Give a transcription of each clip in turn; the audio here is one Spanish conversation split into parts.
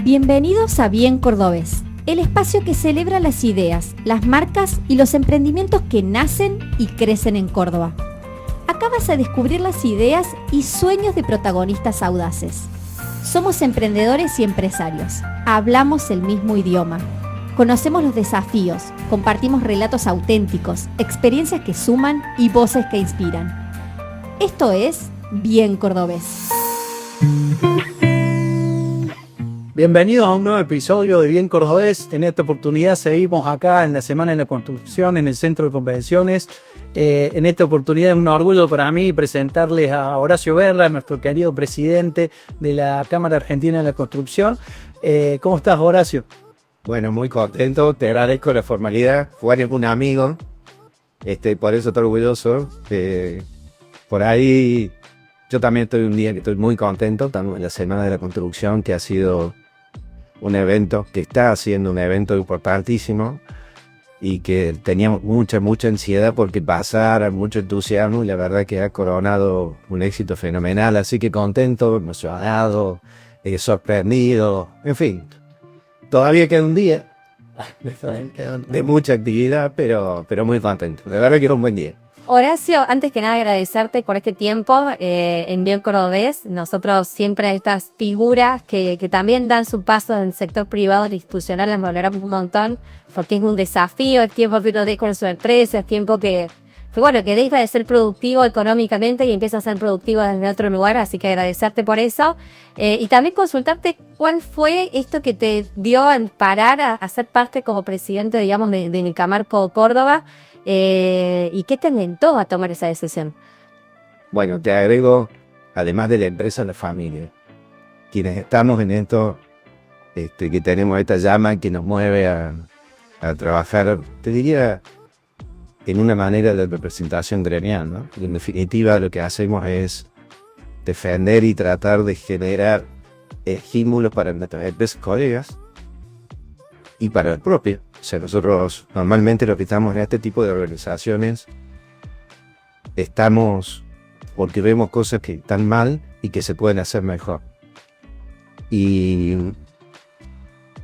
Bienvenidos a Bien Cordobés, el espacio que celebra las ideas, las marcas y los emprendimientos que nacen y crecen en Córdoba. Acá vas a descubrir las ideas y sueños de protagonistas audaces. Somos emprendedores y empresarios. Hablamos el mismo idioma. Conocemos los desafíos, compartimos relatos auténticos, experiencias que suman y voces que inspiran. Esto es Bien Cordobés. Bienvenidos a un nuevo episodio de Bien Cordobés. En esta oportunidad seguimos acá en la Semana de la Construcción en el Centro de Convenciones. En esta oportunidad es un orgullo para mí presentarles a Horacio Berla, nuestro querido presidente de la Cámara Argentina de la Construcción. ¿Cómo estás, Horacio? Bueno, muy contento, te agradezco la formalidad. Juan es un amigo, por eso estoy orgulloso. Por ahí yo también estoy un día que estoy muy contento, estamos en la Semana de la Construcción, que ha sido un evento, que está siendo un evento importantísimo y que teníamos mucha ansiedad porque pasara, mucho entusiasmo, y la verdad que ha coronado un éxito fenomenal, así que contento, emocionado, sorprendido, en fin. Todavía queda un día de mucha actividad, pero muy contento. De verdad que es un buen día. Horacio, antes que nada agradecerte por este tiempo en Bien Cordobés. Nosotros siempre estas figuras que también dan su paso en el sector privado e institucional las valoramos un montón, porque es un desafío, es tiempo que uno deja con su empresa, es tiempo que deja de ser productivo económicamente y empieza a ser productivo desde otro lugar, así que agradecerte por eso. Y también consultarte cuál fue esto que te dio a parar a ser parte como presidente, digamos, de Nicamarco Córdoba, y qué te alentó a tomar esa decisión. Bueno, te agrego, además de la empresa, la familia. Quienes estamos en esto, que tenemos esta llama que nos mueve a trabajar, te diría, en una manera de representación gremial, ¿no? En definitiva, lo que hacemos es defender y tratar de generar estímulos para nuestras empresas colegas y para el propio. O sea, nosotros normalmente lo que estamos en este tipo de organizaciones estamos porque vemos cosas que están mal y que se pueden hacer mejor. Y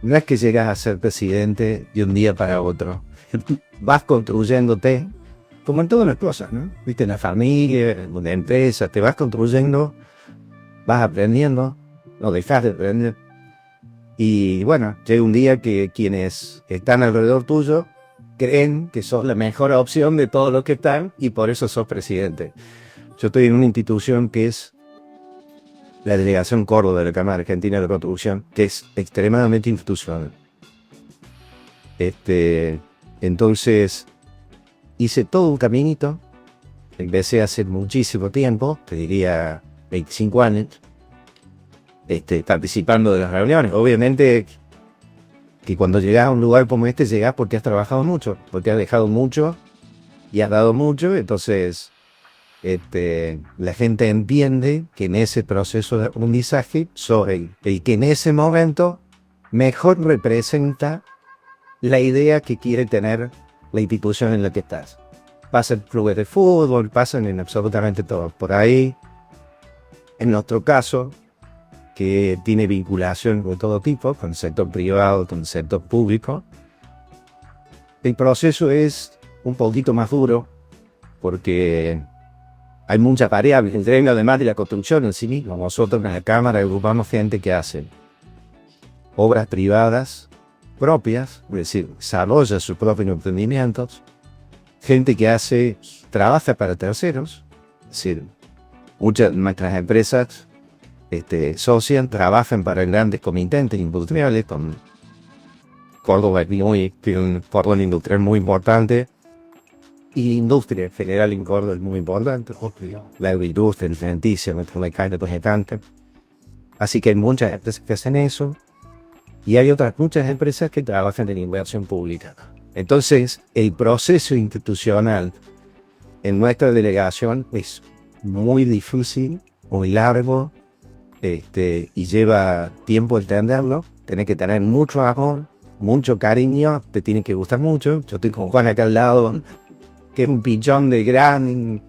no es que llegas a ser presidente de un día para otro. Vas construyéndote, como en todas las cosas, ¿no? Viste, en la familia, en una empresa, te vas construyendo, vas aprendiendo, no dejas de aprender. Y bueno, llega un día que quienes están alrededor tuyo creen que sos la mejor opción de todos los que están y por eso sos presidente. Yo estoy en una institución que es la Delegación Córdoba de la Cámara Argentina de la Construcción, que es extremadamente institucional. Entonces, hice todo un caminito, empecé hace muchísimo tiempo, te diría 25 años, participando de las reuniones. Obviamente que cuando llegás a un lugar como este, llegás porque has trabajado mucho, porque has dejado mucho y has dado mucho, entonces la gente entiende que en ese proceso de aprendizaje sos el que en ese momento mejor representa la idea que quiere tener la institución en la que estás. Pasa en clubes de fútbol, pasan en absolutamente todo. Por ahí, en nuestro caso, que tiene vinculación de todo tipo, con el sector privado, con el sector público, el proceso es un poquito más duro, porque hay muchas variables, además de la construcción en sí mismo. Nosotros en la Cámara agrupamos gente que hace obras privadas propias, es decir, desarrolla sus propios emprendimientos, gente que trabaja para terceros, es decir, muchas de nuestras empresas socias trabajan para grandes comités industriales, con Córdoba tiene un cordón industrial muy importante, y industria en general en Córdoba es muy importante, la agroindustria, el alimenticio, nuestro mercado representante. Así que hay muchas empresas que hacen eso, y hay otras muchas empresas que trabajan en inversión pública. Entonces, el proceso institucional en nuestra delegación es muy difícil, muy largo, y lleva tiempo entenderlo. Tenés que tener mucho amor, mucho cariño, te tiene que gustar mucho. Yo estoy con Juan acá al lado, que es un pichón de gran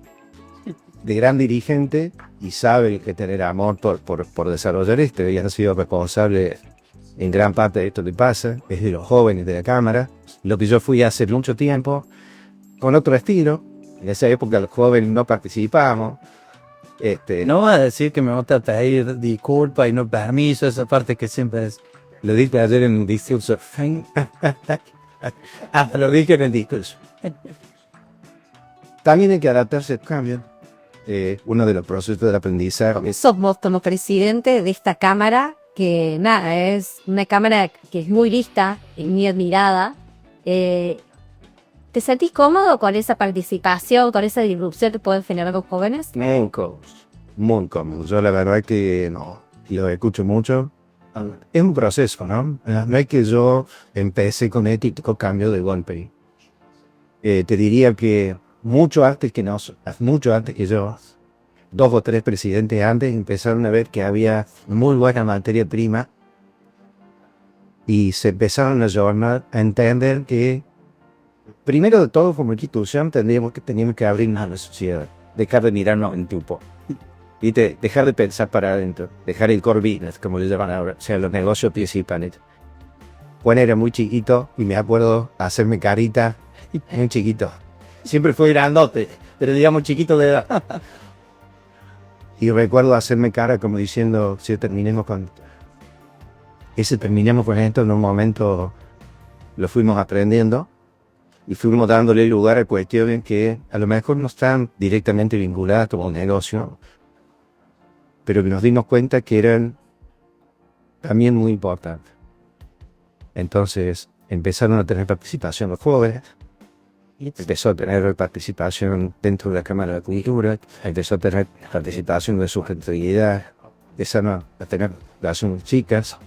dirigente y sabe que tener amor por desarrollar esto, y han sido responsables en gran parte de esto que pasa, es de los jóvenes de la Cámara. Lo que yo fui hace mucho tiempo, con otro estilo. En esa época los jóvenes no participábamos. No vas a decir que me vas a pedir disculpas y no permiso, esa parte que siempre es. Lo dije ayer en un discurso. Lo dije en el discurso. También hay que adaptarse al cambio. Uno de los procesos del aprendizaje. Sos vos como presidente de esta cámara, que nada, es una cámara que es muy lista y muy admirada. ¿Te sentís cómodo con esa participación, con esa disrupción que pueden generar los jóvenes? Muy cómodo. Yo la verdad que no, lo escucho mucho. Es un proceso, ¿no? No es que yo empecé con el típico cambio de golpe. Te diría que mucho antes que yo, 2 o 3 presidentes antes empezaron a ver que había muy buena materia prima y se empezaron a entender que, primero de todo, como institución, teníamos que abrirnos a la sociedad, dejar de mirarnos en tupo. Y dejar de pensar para adentro, dejar el core business, como le llaman ahora, o sea, los negocios principales. Bueno, era muy chiquito y me acuerdo hacerme carita, muy chiquito. Siempre fui grandote, pero digamos chiquito de edad. Y recuerdo hacerme cara como diciendo, si terminemos con esto, en un momento lo fuimos aprendiendo y fuimos dándole lugar a cuestiones que a lo mejor no están directamente vinculadas con un negocio, pero que nos dimos cuenta que eran también muy importantes. Entonces empezaron a tener participación los jóvenes, empezó a tener participación dentro de la Cámara de Cultura, empezó a tener participación de sus actividades, empezaron a tener relaciones chicas.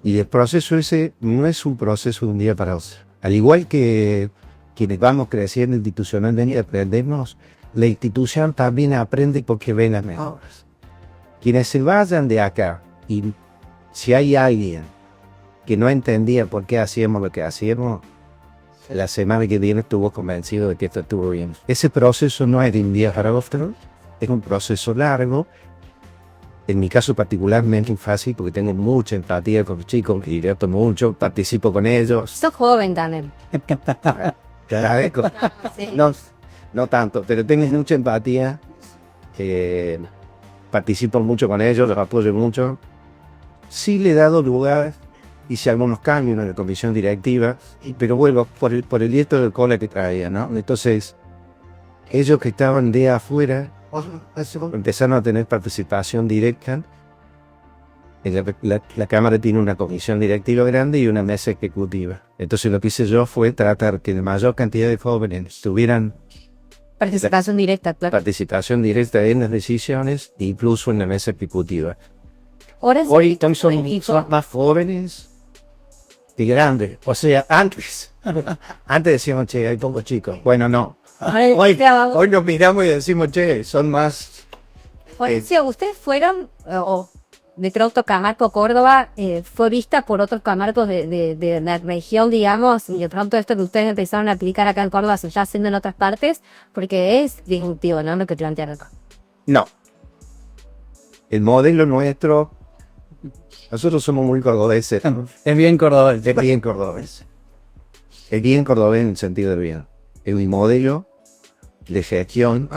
Y el proceso ese no es un proceso de un día para otro. Al igual que quienes vamos creciendo institucionalmente y aprendemos, la institución también aprende porque ve las mejoras. Quienes se vayan de acá, y si hay alguien que no entendía por qué hacíamos lo que hacíamos, la semana que viene estuvo convencido de que esto estuvo bien. Ese proceso no es de un día para otro, es un proceso largo. En mi caso particularmente fácil porque tengo mucha empatía con los chicos, me divierto mucho, participo con ellos. Sos joven también. Sí. No tanto, pero tengo mucha empatía. Participo mucho con ellos, los apoyo mucho. Sí le he dado lugar, hice algunos cambios en la comisión directiva, pero vuelvo por el dieto del cole que traía, ¿no? Entonces, ellos que estaban de afuera empezaron a tener participación directa. La Cámara tiene una comisión directiva grande y una mesa ejecutiva. Entonces lo que hice yo fue tratar que la mayor cantidad de jóvenes tuvieran participación directa, claro. Participación directa en las decisiones, incluso en la mesa ejecutiva. Hoy son más jóvenes que grandes. O sea, antes decíamos, che, hay pocos chicos. Bueno, no. Hoy nos miramos y decimos, che, son más. Si ustedes fueron, de Trauto Camargo, Córdoba, fue vista por otros camargos de la región, digamos, y de pronto esto que ustedes empezaron a aplicar acá en Córdoba se está haciendo en otras partes, porque es disruptivo, ¿no? Lo que plantean acá. No. El modelo nuestro, nosotros somos muy cordobeses. Es bien cordobés. Es bien cordobés. Es bien cordobés en el sentido de bien. Es un modelo de gestión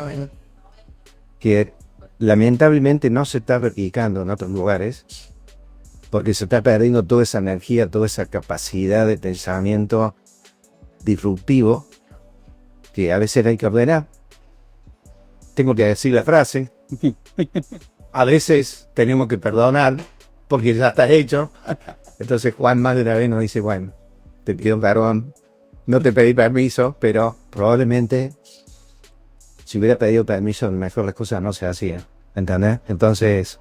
que lamentablemente no se está replicando en otros lugares porque se está perdiendo toda esa energía, toda esa capacidad de pensamiento disruptivo que a veces hay que ordenar. Tengo que decir la frase. A veces tenemos que perdonar porque ya está hecho. Entonces Juan más de una vez nos dice, bueno, te pido perdón, no te pedí permiso, pero probablemente si hubiera pedido permiso, a lo mejor las cosas no se hacían, ¿entendés? Entonces,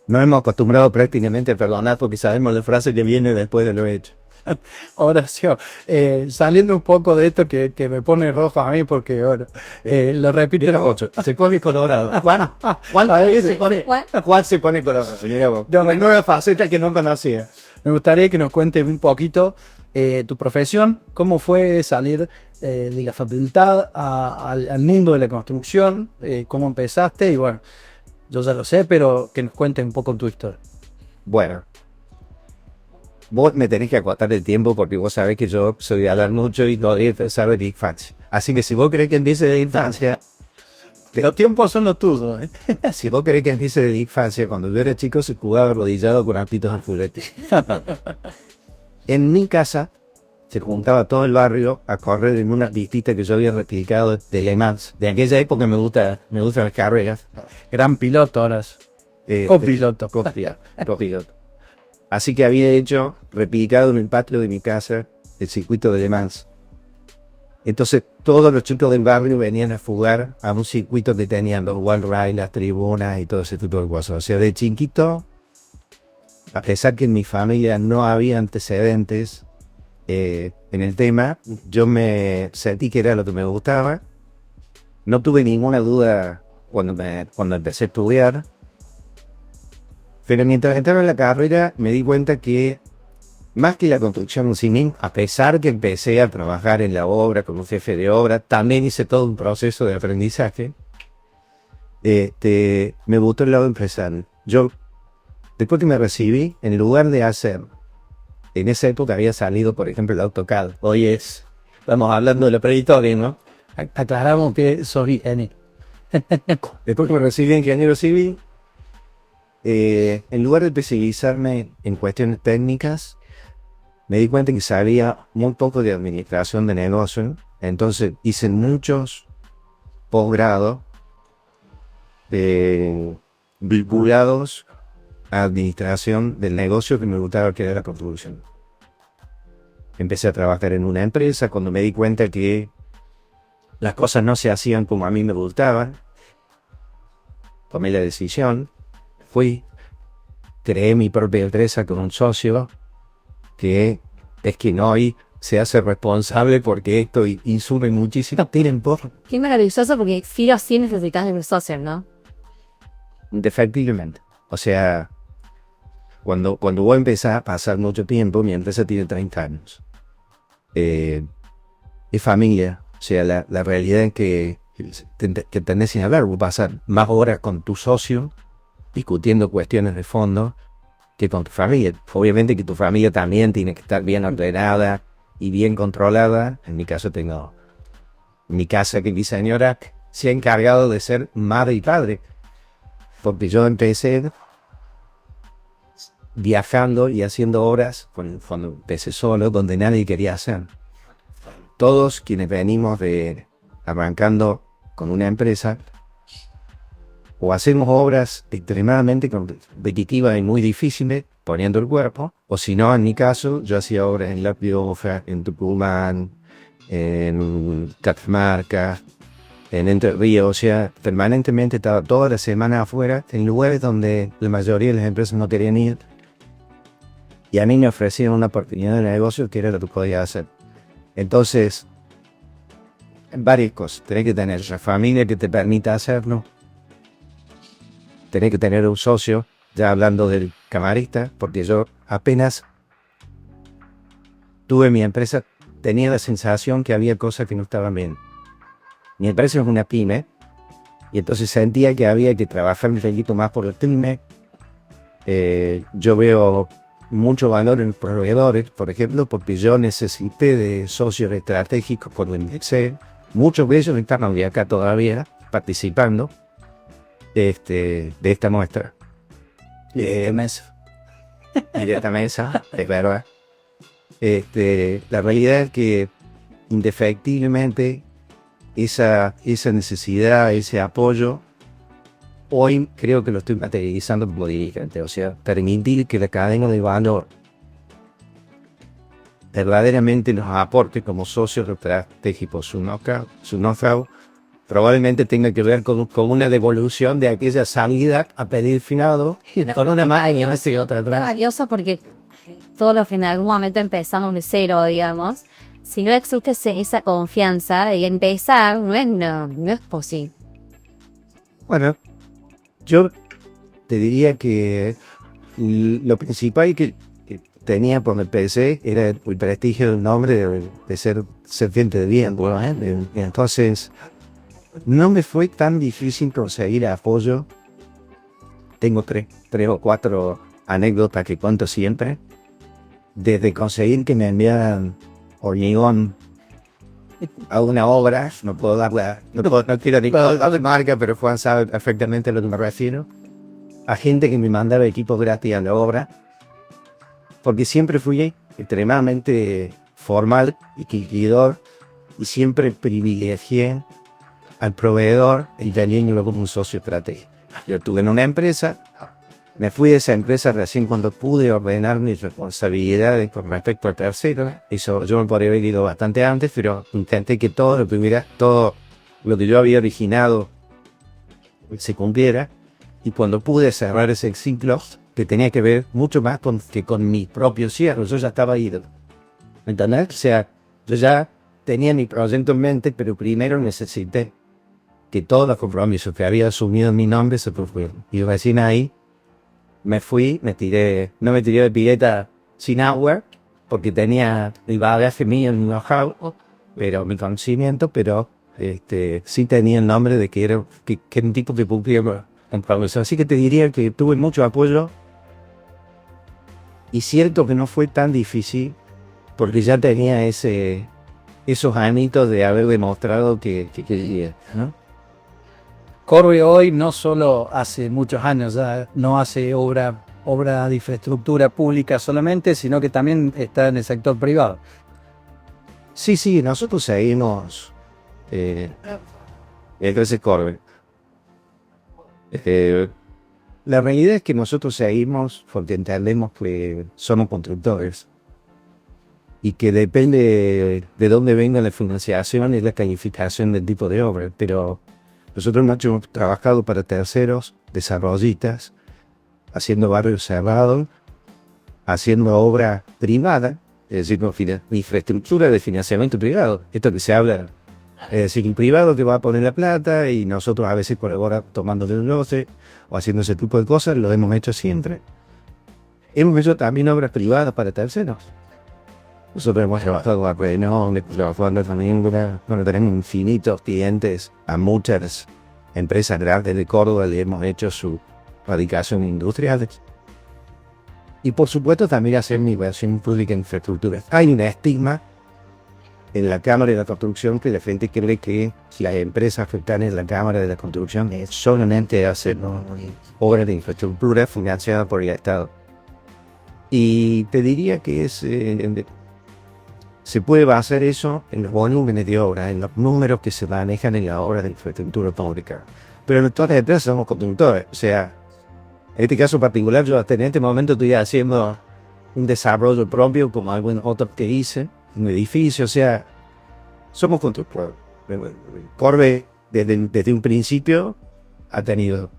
no hemos acostumbrado prácticamente a perdonar porque sabemos la frase que viene después de lo hecho. Horacio, saliendo un poco de esto que me pone rojo a mí porque ahora lo repito. Se pone colorado. Juan se pone colorado. Una nueva faceta que no conocía. Me gustaría que nos cuentes un poquito tu profesión, cómo fue salir de la facultad al mundo de la construcción, cómo empezaste y bueno, yo ya lo sé, pero que nos cuentes un poco tu historia. Bueno, vos me tenés que acotar el tiempo porque vos sabés que yo soy de hablar mucho y todavía sabe de infancia. Así que si vos querés que empiece de infancia, Los tiempos son los tuyos, ¿eh? si vos querés que empiece de infancia, cuando yo era chico se jugaba arrodillado con arpitos al fulete. En mi casa se juntaba todo el barrio a correr en una pistita que yo había replicado de Le Mans. De aquella época me gustan las carreras. Gran piloto ahora. Copiloto. Copiloto. Así que había hecho, replicado en el patio de mi casa, el circuito de Le Mans. Entonces todos los chicos del barrio venían a jugar a un circuito que tenían los wall rides, las tribunas y todo ese tipo de cosas. O sea, de chiquito, a pesar que en mi familia no había antecedentes en el tema, yo me sentí que era lo que me gustaba. No tuve ninguna duda cuando empecé a estudiar. Pero mientras entraba en la carrera me di cuenta que más que la construcción civil, a pesar que empecé a trabajar en la obra como jefe de obra, también hice todo un proceso de aprendizaje. Me gustó el lado empresarial. Yo, después que me recibí, en lugar de hacer, en esa época había salido, por ejemplo, el AutoCAD. Hoy estamos hablando de la preditoria, ¿no? Aclaramos que soy N. Después que me recibí de ingeniero civil, en lugar de especializarme en cuestiones técnicas, me di cuenta que sabía muy poco de administración de negocio. Entonces hice muchos posgrados vinculados a administración del negocio que me gustaba, que era la construcción. Empecé a trabajar en una empresa cuando me di cuenta que las cosas no se hacían como a mí me gustaban. Tomé la decisión, creé mi propia empresa con un socio que es quien hoy se hace responsable porque esto insume muchísimo tiempo. Qué maravilloso porque sí o sí necesitas de un socio, ¿no? Indefectiblemente. O sea, cuando vos empezás a pasar mucho tiempo, mi empresa tiene 30 años. Es familia. O sea, la realidad es que tenés sin hablar, vos pasar más horas con tu socio discutiendo cuestiones de fondo que con tu familia. Obviamente que tu familia también tiene que estar bien ordenada y bien controlada. En mi caso tengo mi casa, que mi señora se ha encargado de ser madre y padre. Porque yo empecé viajando y haciendo obras cuando empecé solo, donde nadie quería hacer. Todos quienes venimos arrancando con una empresa, o hacemos obras extremadamente competitivas y muy difíciles, poniendo el cuerpo, o si no, en mi caso, yo hacía obras en La Rioja, en Tucumán, en Catamarca, en Entre Ríos. O sea, permanentemente estaba toda la semana afuera, en lugares donde la mayoría de las empresas no querían ir. Y a mí me ofrecieron una oportunidad de negocio que era lo que podía hacer. Entonces, varias cosas. Tenés que tener una familia que te permita hacerlo. Tenés que tener un socio, ya hablando del camarista, porque yo apenas tuve mi empresa, tenía la sensación que había cosas que no estaban bien. Mi empresa es una pyme, y entonces sentía que había que trabajar un poquito más por el pyme. Yo veo mucho valor en proveedores, por ejemplo, porque yo necesité de socios estratégicos cuando empecé. Muchos de ellos están hoy acá todavía participando de esta muestra. Mesa. Y de esta mesa, es verdad. La realidad es que indefectiblemente esa necesidad, ese apoyo, hoy creo que lo estoy materializando como dirigente. O sea, permitir que la cadena de valor verdaderamente nos aporte como socios estratégicos su know-how, probablemente tenga que ver con una devolución de aquella salida a pedir finado con una más y otra atrás. Valioso porque todos los que en algún momento empezamos de cero, digamos, si no existe esa confianza de empezar, no es posible. Bueno, yo te diría que lo principal que tenía por empecé era el prestigio del nombre de ser serpiente de bien. Bueno, entonces no me fue tan difícil conseguir apoyo. Tengo tres o cuatro anécdotas que cuento siempre desde conseguir que me enviaran hormigón a una obra, no puedo darla, no quiero ni dar de marca, pero Juan sabe perfectamente a lo que me refiero, a gente que me mandaba equipos gratis a la obra, porque siempre fui extremadamente formal y cumplidor, y siempre privilegié al proveedor y teniéndolo como un socio estratégico. Yo estuve en una empresa, me fui de esa empresa recién cuando pude ordenar mis responsabilidades con respecto a terceros. Eso yo me podría haber ido bastante antes, pero intenté que todo lo que yo había originado se cumpliera. Y cuando pude cerrar ese ciclo, que tenía que ver mucho más que con mi propio cierre, yo ya estaba ido. ¿Me entendés? O sea, yo ya tenía mi proyecto en mente, pero primero necesité que todos los compromisos que había asumido en mi nombre se cumplieran. Y recién ahí me fui, no me tiré de pileta sin agua, porque tenía el bagaje mío, mi know-how, pero mi conocimiento, pero sí tenía el nombre de que era un tipo que cumplía con compromisos. Así que te diría que tuve mucho apoyo, y cierto que no fue tan difícil, porque ya tenía esos anitos de haber demostrado que quería, ¿no? Corby hoy no solo hace muchos años, ya no hace obra de infraestructura pública solamente, sino que también está en el sector privado. Sí, nosotros seguimos entonces Corby. La realidad es que nosotros seguimos porque entendemos que somos constructores y que depende de dónde venga la financiación y la calificación del tipo de obra, pero nosotros hemos trabajado para terceros, desarrollistas, haciendo barrios cerrados, haciendo obra privada, es decir, infraestructura de financiamiento privado. Esto que se habla, es decir, el privado que va a poner la plata y nosotros a veces colabora tomando el lote o haciendo ese tipo de cosas, lo hemos hecho siempre. Hemos hecho también obras privadas para terceros. Nosotros hemos trabajado a Renault, trabajando también, bueno, tenemos infinitos clientes, a muchas empresas grandes de Córdoba le hemos hecho su radicación industrial. Y por supuesto también hacer mi inversión pública en infraestructura. Hay un estigma en la Cámara de la Construcción que la gente cree que las empresas que están en la Cámara de la Construcción es solamente hacer obras de infraestructura financiadas por el Estado. Y te diría que se puede basar eso en los volúmenes de obra, en los números que se manejan en la obra de infraestructura pública. Pero en todas las empresas somos constructores. O sea, en este caso particular, yo hasta en este momento estoy haciendo un desarrollo propio, como algún otro que hice, un edificio. O sea, somos constructores. Corby, desde un principio, ha tenido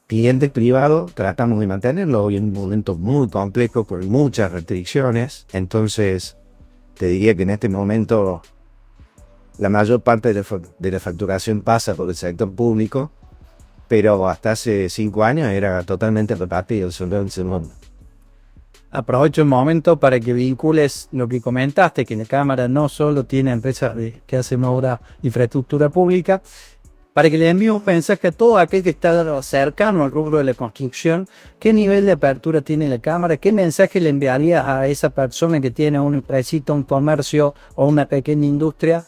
clientes privados, tratamos de mantenerlo hoy en un momento muy complejo por muchas restricciones. Entonces, te diría que en este momento la mayor parte de la facturación pasa por el sector público, pero hasta hace 5 años era totalmente repartido sobre el mundo. Aprovecho el momento para que vincules lo que comentaste, que la Cámara no solo tiene empresas que hacen obra de infraestructura pública, para que le envíe un mensaje a todo aquel que está cercano al rubro de la construcción. ¿Qué nivel de apertura tiene la Cámara? ¿Qué mensaje le enviaría a esa persona que tiene una empresita, un comercio o una pequeña industria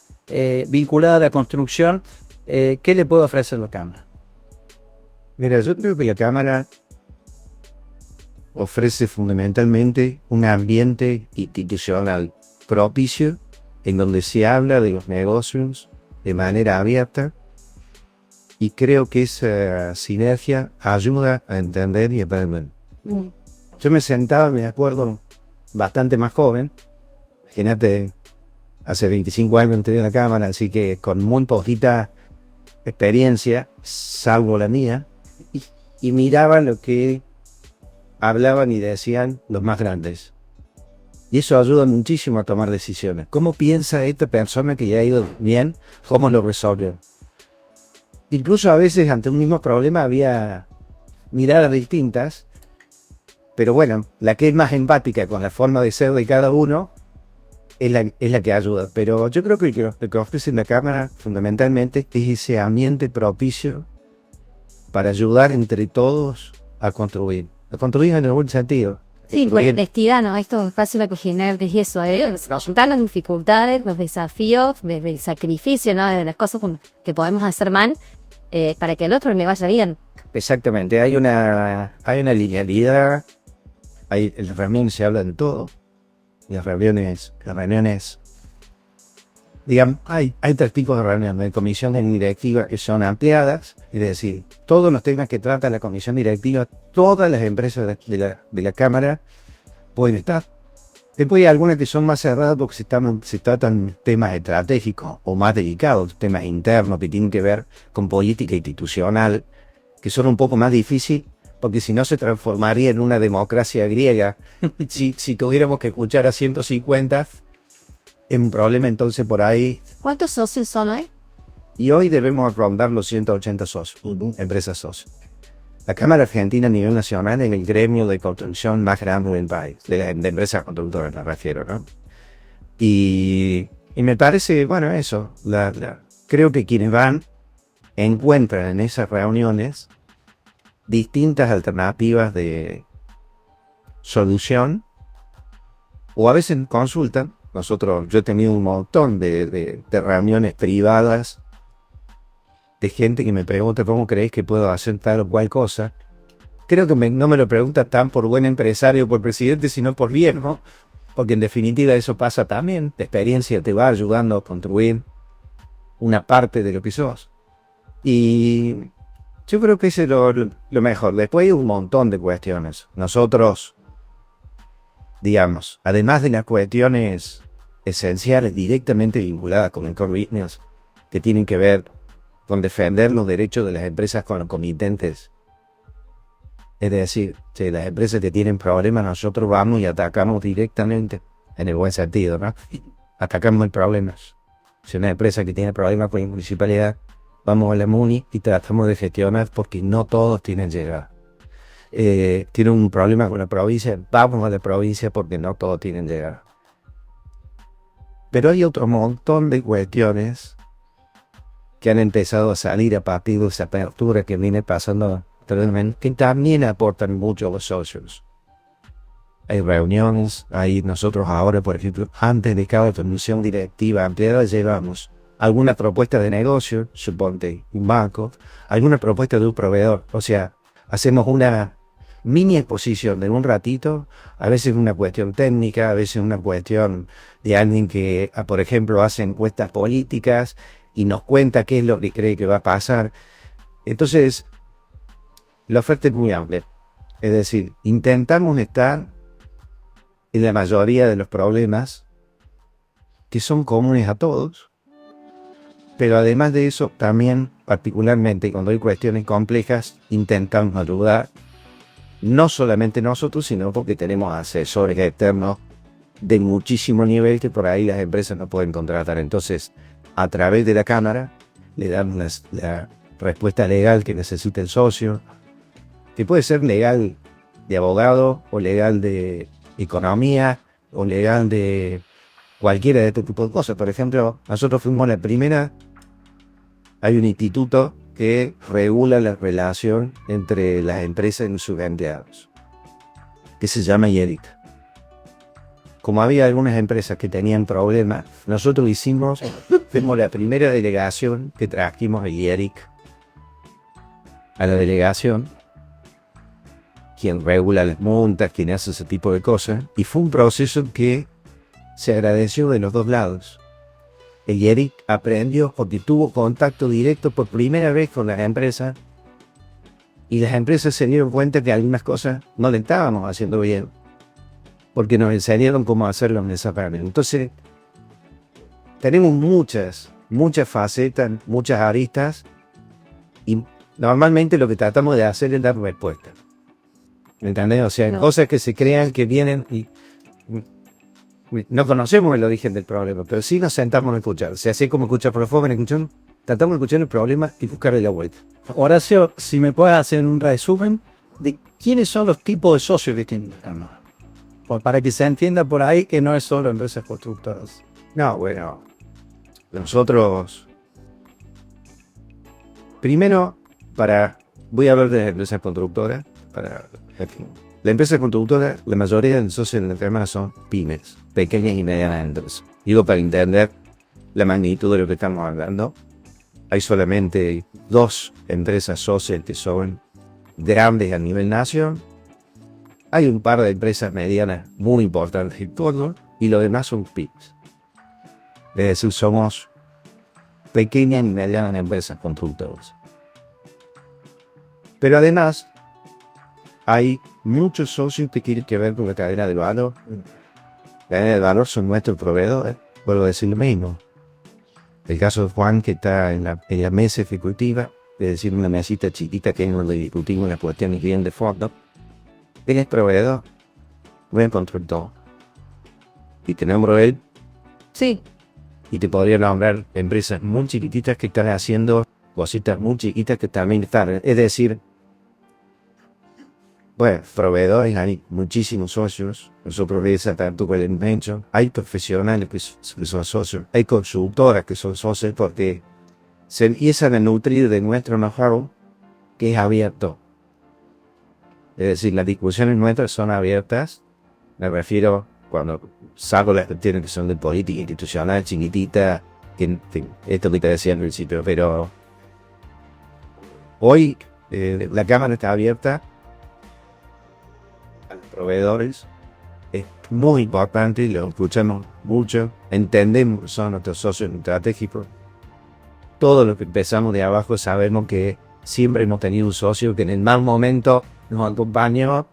vinculada a la construcción? ¿Qué le puede ofrecer la Cámara? Mira, yo creo que la Cámara ofrece fundamentalmente un ambiente institucional propicio en donde se habla de los negocios de manera abierta. Y creo que esa sinergia ayuda a entender y aprender. Yo me sentaba, me acuerdo, bastante más joven. Imagínate, hace 25 años entré en la Cámara, así que con muy poquita experiencia, salvo la mía, y miraba lo que hablaban y decían los más grandes. Y eso ayuda muchísimo a tomar decisiones. ¿Cómo piensa esta persona que ya ha ido bien? ¿Cómo lo resuelve? Incluso a veces ante un mismo problema había miradas distintas, pero bueno, la que es más empática con la forma de ser de cada uno es la que ayuda. Pero yo creo que lo que ofrece la Cámara fundamentalmente es ese ambiente propicio para ayudar entre todos a construir en el buen sentido. Sí, la honestidad, ¿no? Estos espacios que generan es eso, contar las dificultades, los desafíos, el sacrificio, ¿no? De las cosas que podemos hacer mal para que al otro le vaya bien. Exactamente, hay una linealidad, en las reuniones se habla de todo, y las reuniones, digamos, hay 3 tipos de reuniones, de comisiones directivas que son ampliadas, es decir, todos los temas que trata la comisión directiva, todas las empresas de la Cámara pueden estar. Después hay algunas que son más cerradas porque se tratan temas estratégicos o más delicados, temas internos que tienen que ver con política institucional, que son un poco más difíciles, porque si no se transformaría en una democracia griega. Si tuviéramos que escuchar a 150, es un problema entonces por ahí. ¿Cuántos socios son hoy? Y hoy debemos rondar los 180 socios, empresas socios. La Cámara Argentina a nivel nacional es el gremio de construcción más grande del país, de empresas constructoras me refiero, ¿no? Y me parece, bueno, eso, creo que quienes van encuentran en esas reuniones distintas alternativas de solución, o a veces consultan. Yo he tenido un montón de reuniones privadas de gente que me pregunta cómo creéis que puedo hacer tal o cual cosa. Creo que no me lo pregunta tan por buen empresario o por presidente, sino por bien, ¿no? Porque en definitiva eso pasa también. La experiencia te va ayudando a construir una parte de lo que sos. Y yo creo que ese es lo mejor. Después hay un montón de cuestiones. Nosotros, digamos, además de las cuestiones esenciales directamente vinculadas con el core business, que tienen que ver con defender los derechos de las empresas concomitentes. Es decir, si las empresas que tienen problemas, nosotros vamos y atacamos directamente, en el buen sentido, ¿no? Atacamos el problema. Si una empresa que tiene problemas con la municipalidad, vamos a la MUNI y tratamos de gestionar porque no todos tienen llegada. Tienen un problema con la provincia, vamos a la provincia porque no todos tienen llegada. Pero hay otro montón de cuestiones que han empezado a salir a partir de esa apertura que viene pasando anteriormente, que también aportan mucho a los socios. Hay reuniones, nosotros ahora, por ejemplo, antes de cada comisión directiva ampliada, llevamos alguna propuesta de negocio, suponte un banco, alguna propuesta de un proveedor. O sea, hacemos una mini exposición de un ratito, a veces una cuestión técnica, a veces una cuestión de alguien que, por ejemplo, hace encuestas políticas y nos cuenta qué es lo que cree que va a pasar. Entonces, la oferta es muy amplia. Es decir, intentamos estar en la mayoría de los problemas que son comunes a todos, pero además de eso, también, particularmente cuando hay cuestiones complejas, intentamos ayudar, no solamente nosotros, sino porque tenemos asesores externos de muchísimo nivel que por ahí las empresas no pueden contratar. Entonces, a través de la Cámara, le damos la respuesta legal que necesita el socio, que puede ser legal de abogado, o legal de economía, o legal de cualquiera de este tipo de cosas. Por ejemplo, nosotros fuimos la primera. Hay un instituto que regula la relación entre las empresas y sus empleados, que se llama IERIC. Como había algunas empresas que tenían problemas, nosotros fuimos la primera delegación que trajimos a IERIC a la delegación, quien regula las multas, quien hace ese tipo de cosas, y fue un proceso que se agradeció de los dos lados. El IERIC aprendió porque tuvo contacto directo por primera vez con las empresas, y las empresas se dieron cuenta que algunas cosas no le estábamos haciendo bien, porque nos enseñaron cómo hacerlo en esa parte. Entonces, tenemos muchas facetas, muchas aristas, y normalmente lo que tratamos de hacer es dar respuestas. ¿Me entendés? O sea, cosas que se crean que vienen y no conocemos el origen del problema, pero sí nos sentamos a escuchar. O sea, así como escuchar por favor, tratamos de escuchar el problema y buscarle la vuelta. Horacio, si me puedes hacer un resumen de quiénes son los tipos de socios que tienen, para que se entienda por ahí que no es solo empresas constructoras. No, bueno, nosotros, primero, voy a hablar de empresas constructoras, La empresa constructora, la mayoría de los socios de la firma son pymes, pequeñas y medianas empresas. Digo, para entender la magnitud de lo que estamos hablando, hay solamente 2 empresas socias que son grandes a nivel nacional. Hay un par de empresas medianas muy importantes en todo, y lo demás son pymes. Es decir, somos pequeñas y medianas empresas constructoras. Pero además, hay muchos socios que tienen que ver con la cadena de valor. La cadena de valor son nuestros proveedores, puedo decir lo mismo. El caso de Juan, que está en la mesa ejecutiva, es decir, una mesita chiquita que es donde discutimos las cuestiones bien de fondo. Él es proveedor, buen constructor. Y tenemos él, Sí. y te podría nombrar empresas muy chiquititas que están haciendo cositas muy chiquitas que también están. Es decir, bueno, proveedores, hay muchísimos socios. Nosotros esa tanto con el Invention. Hay profesionales que son socios. Hay consultoras que son socios porque se empiezan a nutrir de nuestro know-how que es abierto. Es decir, las discusiones nuestras son abiertas. Me refiero cuando saco las cuestiones que son de política institucional chiquitita, que esto que te decía al principio, pero hoy la cámara está abierta a los proveedores. Es muy importante, lo escuchamos mucho, entendemos que son nuestros socios estratégicos. Todo lo que empezamos de abajo sabemos que siempre hemos tenido un socio que en el mal momento nos acompañó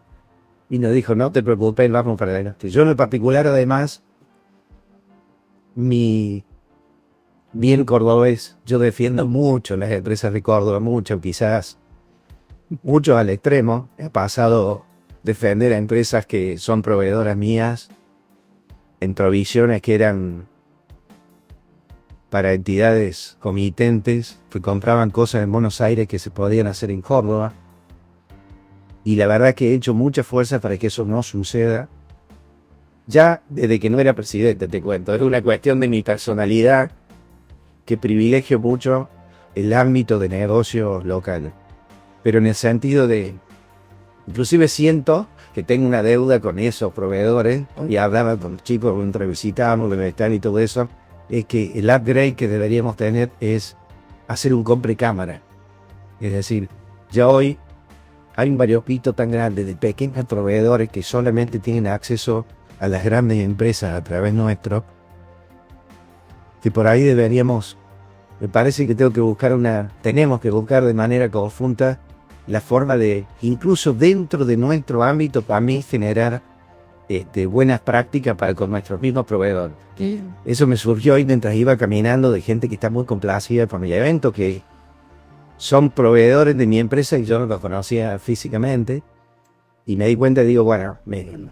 y nos dijo, no te preocupes, vamos para adelante. Yo en particular, además, mi bien cordobés, yo defiendo mucho las empresas de Córdoba, mucho, quizás mucho al extremo. He pasado a defender a empresas que son proveedoras mías en provisiones que eran para entidades comitentes que compraban cosas en Buenos Aires que se podían hacer en Córdoba. Y la verdad que he hecho mucha fuerza para que eso no suceda. Ya desde que no era presidente, te cuento. Es una cuestión de mi personalidad que privilegio mucho el ámbito de negocio local. Pero en el sentido de, inclusive siento que tengo una deuda con esos proveedores. Y hablaba con los chicos, lo entrevistamos, lo están y todo eso. Es que el upgrade que deberíamos tener es hacer un compra cámara. Es decir, ya hoy hay un variopito tan grande de pequeños proveedores que solamente tienen acceso a las grandes empresas a través nuestro, que por ahí deberíamos, me parece que tenemos que buscar de manera conjunta la forma de, incluso dentro de nuestro ámbito, para mí generar buenas prácticas para con nuestros mismos proveedores. Eso me surgió hoy mientras iba caminando de gente que está muy complacida con el evento, que son proveedores de mi empresa y yo no los conocía físicamente. Y me di cuenta y digo, bueno,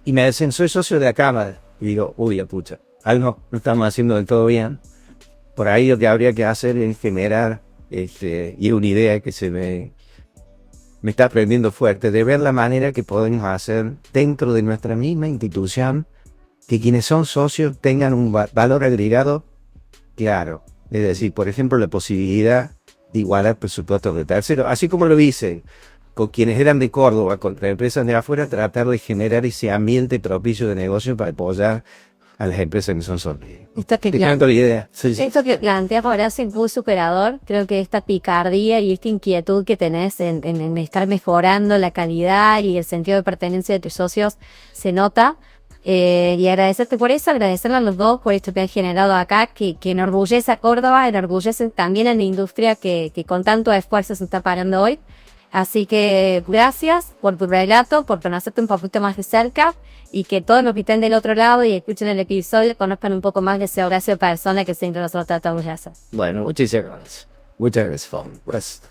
y me dicen, soy socio de la cámara. Y digo, uy, pucha, algo no estamos haciendo del todo bien. Por ahí lo que habría que hacer es generar, y es una idea que me está prendiendo fuerte, de ver la manera que podemos hacer dentro de nuestra misma institución, que quienes son socios tengan un valor agregado claro. Es decir, por ejemplo, la posibilidad de igualar presupuestos de terceros, así como lo hice con quienes eran de Córdoba, contra empresas de afuera, tratar de generar ese ambiente propicio de negocio para apoyar a las empresas que son sólidas. Esto que la idea. Sí. Esto que planteas ahora es muy superador. Creo que esta picardía y esta inquietud que tenés en estar mejorando la calidad y el sentido de pertenencia de tus socios se nota. Y agradecerte por eso, agradecerle a los dos por esto que han generado acá, que enorgullece a Córdoba, enorgullece también a la industria que con tanto esfuerzo se está parando hoy. Así que gracias por tu relato, por conocerte un poquito más de cerca y que todos los que estén del otro lado y escuchen el episodio conozcan un poco más de ese Horacio persona que siempre nosotros tratamos de hacer. Bueno, muchísimas gracias. Muchas gracias.